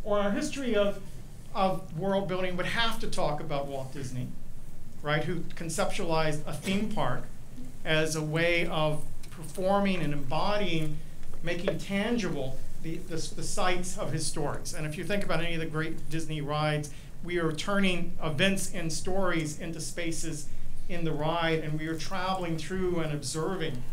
Or our history of world building would have to talk about Walt Disney, right, who conceptualized a theme park as a way of performing and embodying, making tangible the sights of his stories. And if you think about any of the great Disney rides, we are turning events and stories into spaces in the ride, and we are traveling through and observing,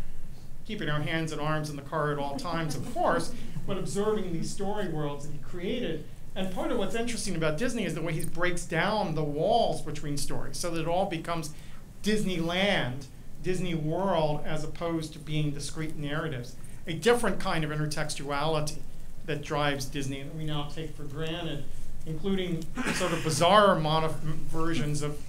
keeping our hands and arms in the car at all times, of course, but observing these story worlds that he created. And part of what's interesting about Disney is the way he breaks down the walls between stories so that it all becomes Disneyland, Disney World, as opposed to being discrete narratives. A different kind of intertextuality that drives Disney that we now take for granted, including sort of bizarre versions of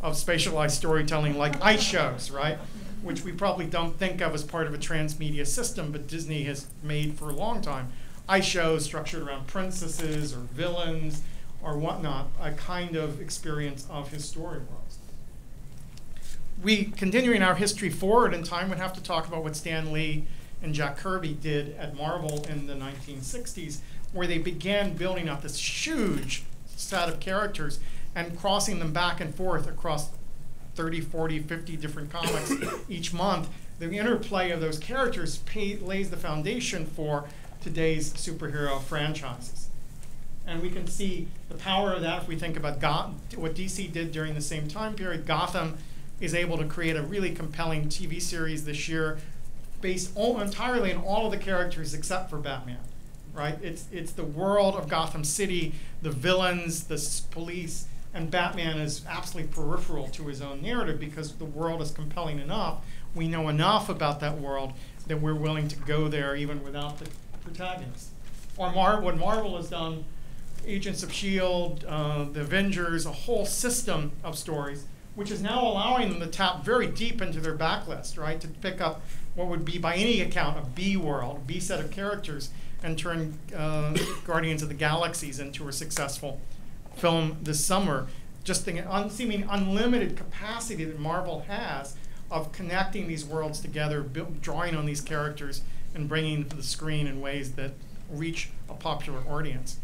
spatialized storytelling like ice shows, right? Which we probably don't think of as part of a transmedia system, but Disney has made for a long time. Ice shows structured around princesses or villains or whatnot, a kind of experience of his story worlds. We, continuing our history forward in time, would have to talk about what Stan Lee and Jack Kirby did at Marvel in the 1960s, where they began building up this huge set of characters and crossing them back and forth across 30, 40, 50 different comics each month. The interplay of those characters lays the foundation for today's superhero franchises. And we can see the power of that if we think about what DC did during the same time period. Gotham is able to create a really compelling TV series this year based entirely on all of the characters except for Batman, right? It's the world of Gotham City, the villains, the police, and Batman is absolutely peripheral to his own narrative because the world is compelling enough. We know enough about that world that we're willing to go there even without the protagonist. Or what Marvel has done, Agents of S.H.I.E.L.D., the Avengers, a whole system of stories, which is now allowing them to tap very deep into their backlist, right? To pick up what would be, by any account, a B world, a B set of characters, and turn Guardians of the Galaxies into a successful film this summer. Just the seeming unlimited capacity that Marvel has of connecting these worlds together, drawing on these characters, and bringing them to the screen in ways that reach a popular audience.